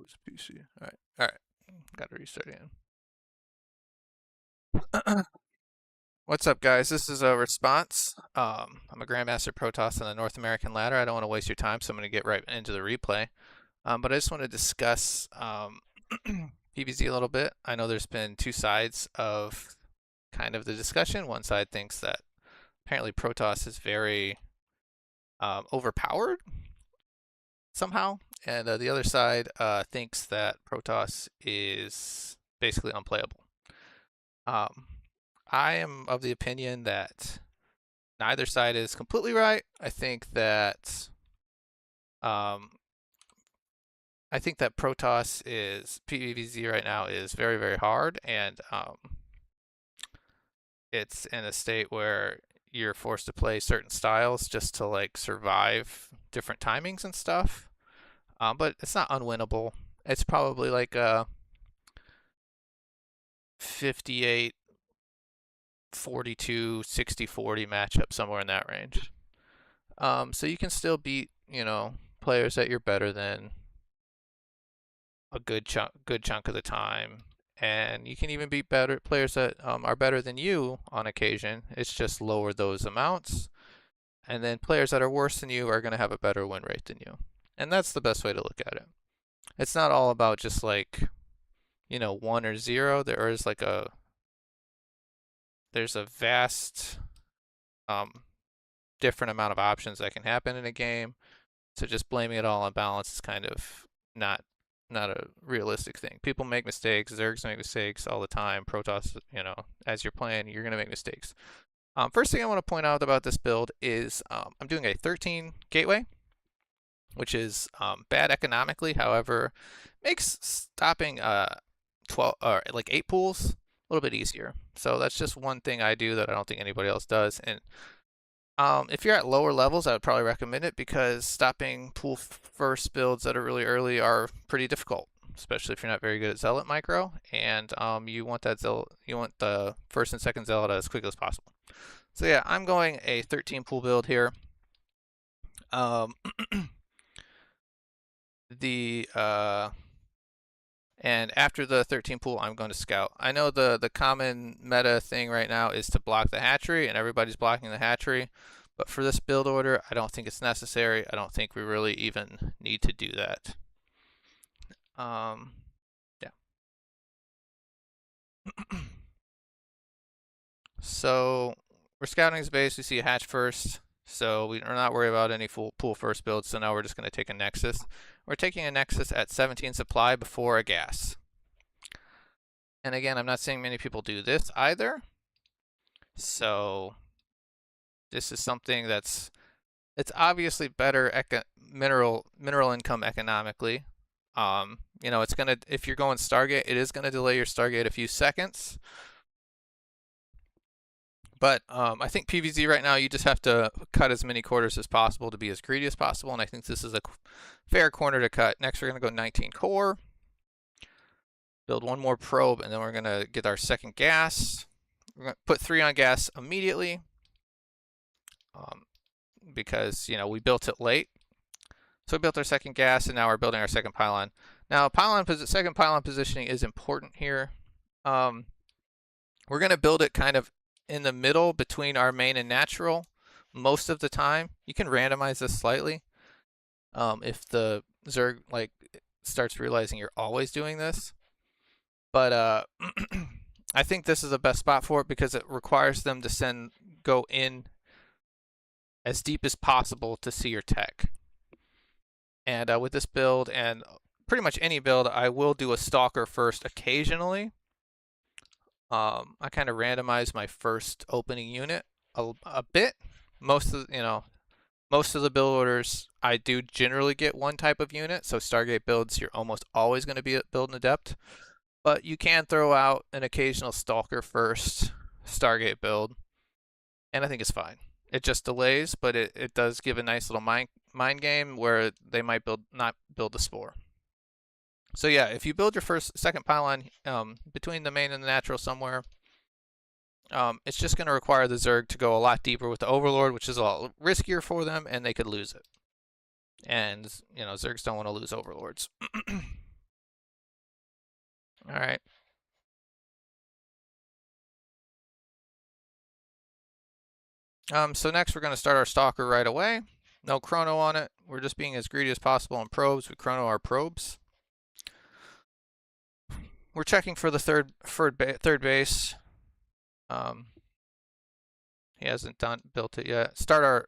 was PC. All right. Got to restart again. What's up, guys? This is a response. I'm a Grandmaster Protoss on the North American ladder. I don't want to waste your time, so I'm going to get right into the replay. But I just want to discuss PvZ a little bit. I know there's been two sides of kind of the discussion. One side thinks that apparently Protoss is very overpowered somehow, and the other side thinks that Protoss is basically unplayable. I am of the opinion that neither side is completely right. I think that Protoss is PvZ right now is very, very hard, and it's in a state where you're forced to play certain styles just to like survive different timings and stuff. But it's not unwinnable. It's probably like a 58 42, 60, 40 matchup, somewhere in that range. So you can still beat, players that you're better than a good chunk of the time. And you can even beat better players that are better than you on occasion. It's just lower those amounts. And then players that are worse than you are going to have a better win rate than you. And that's the best way to look at it. It's not all about just like, 1 or 0. There's a vast different amount of options that can happen in a game. So just blaming it all on balance is kind of not a realistic thing. People make mistakes. Zergs make mistakes all the time. Protoss, as you're playing, you're going to make mistakes. First thing I want to point out about this build is I'm doing a 13 gateway, which is bad economically. However, makes stopping 12 or like 8 pools a little bit easier. So that's just one thing I do that I don't think anybody else does. And if you're at lower levels, I would probably recommend it because stopping pool first builds that are really early are pretty difficult, especially if you're not very good at Zealot micro, and you want the first and second Zealot as quickly as possible. So yeah, I'm going a 13 pool build here. And after the 13 pool, I'm going to scout. I know the common meta thing right now is to block the hatchery, and everybody's blocking the hatchery. But for this build order, I don't think it's necessary. I don't think we really even need to do that. Yeah. So we're scouting his base. We see a hatch first. So we're not worried about any full pool first build. So now we're just going to take a Nexus. We're taking a Nexus at 17 supply before a gas. And again, I'm not saying many people do this either. So this is something it's obviously better mineral income economically. It's gonna, if you're going Stargate, it is gonna delay your Stargate a few seconds. But I think PvZ right now, you just have to cut as many quarters as possible to be as greedy as possible, and I think this is a fair corner to cut. Next, we're going to go 19 core, build one more probe, and then we're going to get our second gas. We're going to put 3 on gas immediately because, we built it late. So we built our second gas, and now we're building our second pylon. Now, second pylon positioning is important here. We're going to build it kind of in the middle between our main and natural most of the time. You can randomize this slightly if the Zerg starts realizing you're always doing this. But I think this is the best spot for it because it requires them to go in as deep as possible to see your tech. And with this build and pretty much any build, I will do a stalker first occasionally. I kind of randomize my first opening unit a bit. Most of the build orders, I do generally get one type of unit. So Stargate builds, you're almost always going to be building Adept, but you can throw out an occasional Stalker first Stargate build, and I think it's fine. It just delays, but it does give a nice little mind game where they might not build the Spore. So yeah, if you build your second pylon between the main and the natural somewhere, it's just going to require the Zerg to go a lot deeper with the Overlord, which is a lot riskier for them, and they could lose it. And, Zergs don't want to lose Overlords. All right. So next we're going to start our stalker right away. No chrono on it. We're just being as greedy as possible on probes. We chrono our probes. We're checking for the third base. He hasn't built it yet. Start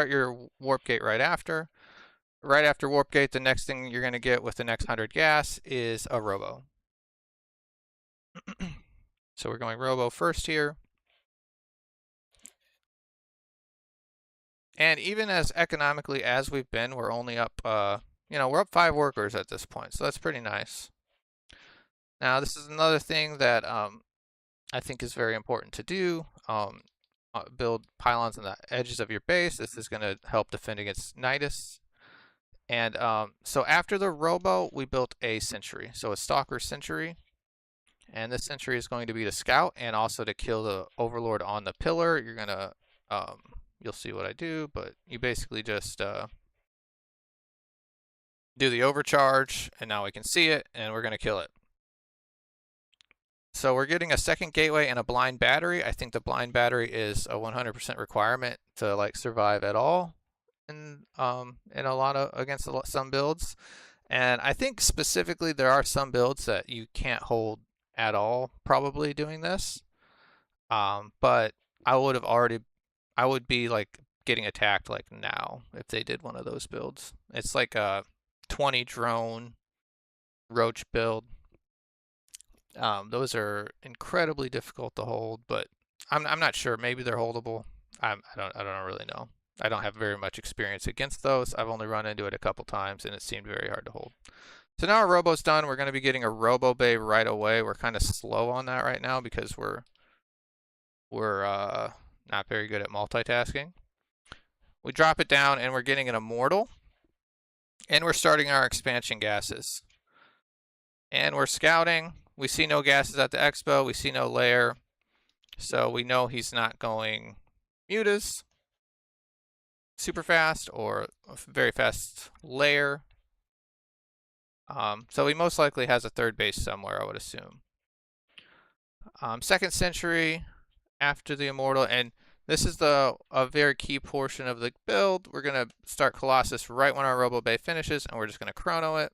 your warp gate right after. Right after warp gate, the next thing you're going to get with the next 100 gas is a robo. So we're going robo first here. And even as economically as we've been, we're only up, we're up 5 workers at this point, so that's pretty nice. Now, this is another thing that I think is very important to do. Build pylons on the edges of your base. This is going to help defend against Nidus. And so after the robo, we built a sentry. So a stalker sentry. And this sentry is going to be to scout and also to kill the overlord on the pillar. You're going to, you'll see what I do, but you basically just do the overcharge, and now we can see it, and we're going to kill it. So we're getting a second gateway and a blind battery. I think the blind battery is a 100% requirement to like survive at all in a lot of against some builds. And I think specifically there are some builds that you can't hold at all probably doing this. But I would be like getting attacked like now if they did one of those builds. It's like a 20 drone roach build. Those are incredibly difficult to hold, but I'm not sure. Maybe they're holdable. I don't really know. I don't have very much experience against those. I've only run into it a couple times, and it seemed very hard to hold. So now our robo's done. We're going to be getting a robo bay right away. We're kind of slow on that right now because we're not very good at multitasking. We drop it down, and we're getting an immortal, and we're starting our expansion gases. And we're scouting. We see no gases at the expo. We see no layer. So we know he's not going mutas super fast or a very fast layer. So he most likely has a third base somewhere, I would assume. Second century after the immortal, and this is a very key portion of the build. We're going to start Colossus right when our robo bay finishes, and we're just going to chrono it.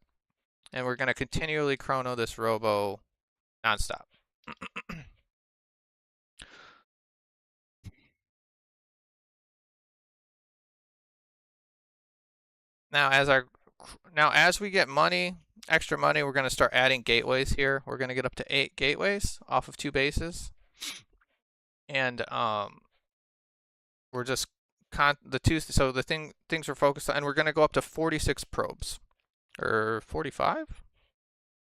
And we're going to continually chrono this robo nonstop. Now, as we get money, extra money, we're going to start adding gateways here. We're going to get up to 8 gateways off of 2 bases. And we're just things we're focused on, and we're going to go up to 46 probes or 45?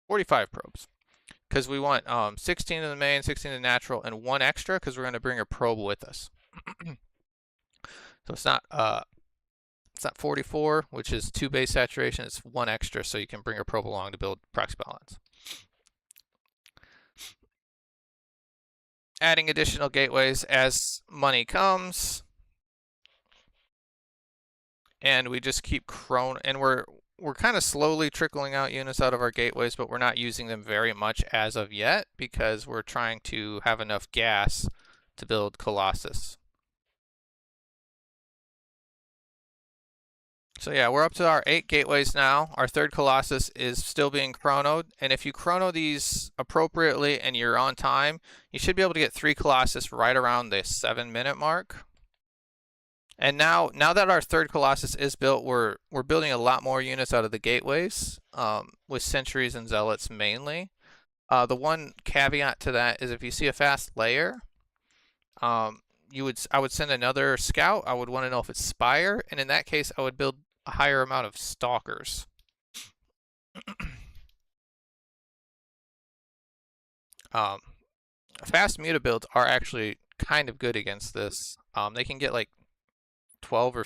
45 probes. Because we want 16 in the main, 16 in the natural, and 1 extra because we're going to bring a probe with us. So it's not 44, which is 2 base saturation. It's 1 extra, so you can bring a probe along to build proxy pylons. Adding additional gateways as money comes. And we just keep and we're kind of slowly trickling out units out of our gateways, but we're not using them very much as of yet because we're trying to have enough gas to build Colossus. So yeah, we're up to our 8 gateways now. Our third Colossus is still being chronoed, and if you chrono these appropriately and you're on time, you should be able to get 3 Colossus right around the 7-minute mark. And now that our third Colossus is built, we're building a lot more units out of the gateways, with sentries and zealots mainly. The one caveat to that is if you see a fast layer, I would send another scout. I would want to know if it's Spire, and in that case, I would build a higher amount of stalkers. Fast muta builds are actually kind of good against this. They can get like 12 or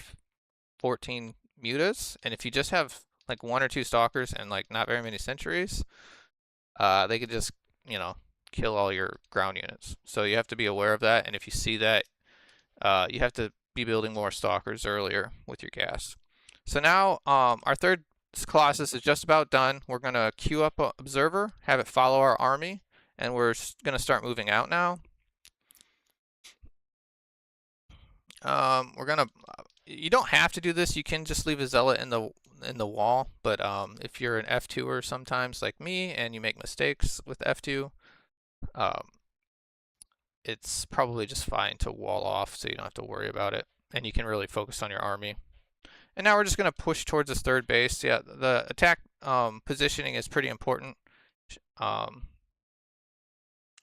14 mutas, and if you just have like 1 or 2 stalkers and like not very many sentries, they could just, kill all your ground units. So you have to be aware of that, and if you see that, you have to be building more stalkers earlier with your gas. So now our third this Colossus is just about done. We're going to queue up an observer, have it follow our army, and we're going to start moving out now. We're going to, you don't have to do this. You can just leave a zealot in the wall, but if you're an F2er sometimes like me and you make mistakes with F2, it's probably just fine to wall off so you don't have to worry about it, and you can really focus on your army. And now we're just going to push towards this third base. Yeah, the attack positioning is pretty important. You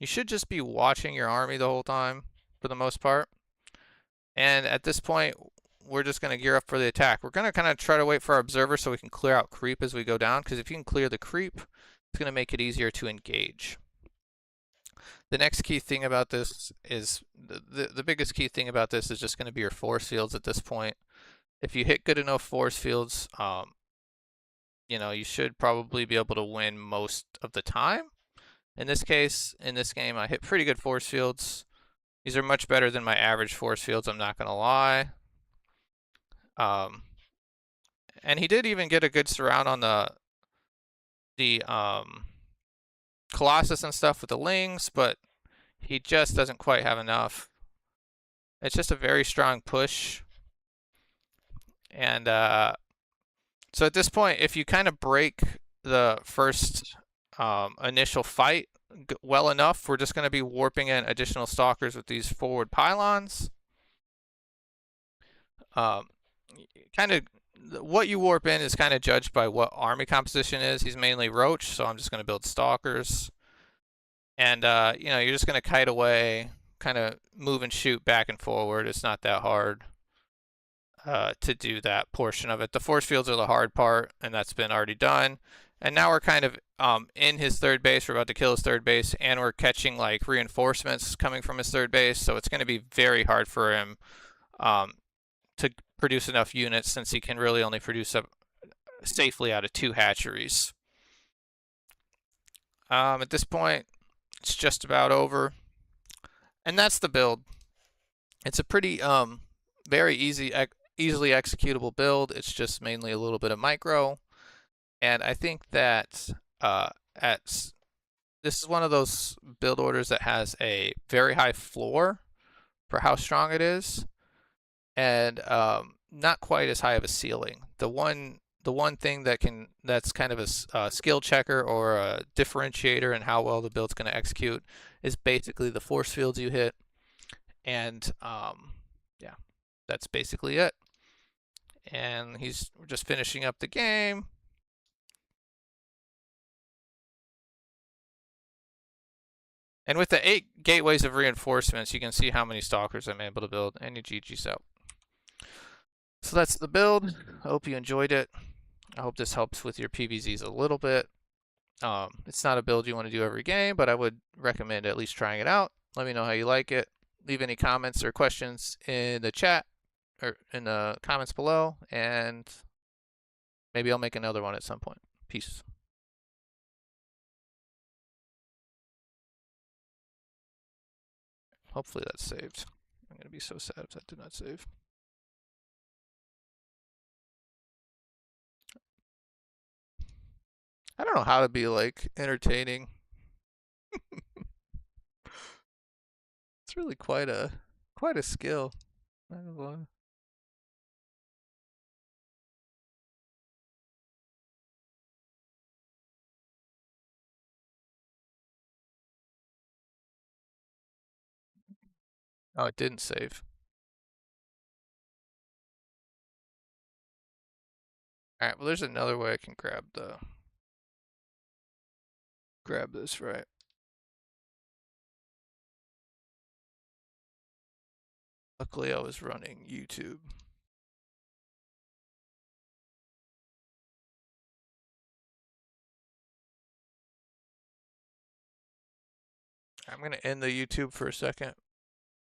should just be watching your army the whole time for the most part. And at this point, we're just going to gear up for the attack. We're going to kind of try to wait for our observer so we can clear out creep as we go down, because if you can clear the creep, it's going to make it easier to engage. The next key thing about this is, the biggest key thing about this is just going to be your force fields at this point. If you hit good enough force fields, you know, you should probably be able to win most of the time. In this case, in this game, I hit pretty good force fields. These are much better than my average force fields, I'm not going to lie. And he did even get a good surround on the Colossus and stuff with the Lings, but he just doesn't quite have enough. It's just a very strong push. And so at this point, if you kind of break the first initial fight well enough, we're just going to be warping in additional stalkers with these forward pylons. Kind of what you warp in is kind of judged by what army composition is. He's mainly roach, so I'm just going to build stalkers. And you know, you're just going to kite away, kind of move and shoot back and forward. It's not that hard to do that portion of it. The force fields are the hard part, and that's been already done. And now we're kind of in his third base. We're about to kill his third base, and we're catching like reinforcements coming from his third base. So it's going to be very hard for him to produce enough units, since he can really only produce safely out of 2 hatcheries. At this point, it's just about over. And that's the build. It's a pretty very easily executable build. It's just mainly a little bit of micro. And I think that this is one of those build orders that has a very high floor for how strong it is, and not quite as high of a ceiling. The one thing that's kind of a skill checker or a differentiator in how well the build's going to execute is basically the force fields you hit, and yeah, that's basically it. And we're just finishing up the game. And with the 8 gateways of reinforcements, you can see how many stalkers I'm able to build, and your GG's out. So that's the build. I hope you enjoyed it. I hope this helps with your PVZs a little bit. It's not a build you want to do every game, but I would recommend at least trying it out. Let me know how you like it. Leave any comments or questions in the chat or in the comments below, and maybe I'll make another one at some point. Peace. Hopefully that's saved. I'm going to be so sad if that did not save. I don't know how to be like entertaining. It's really quite a skill. I don't know. Oh, it didn't save. All right, well, there's another way I can grab this, right? Luckily, I was running YouTube. I'm going to end the YouTube for a second.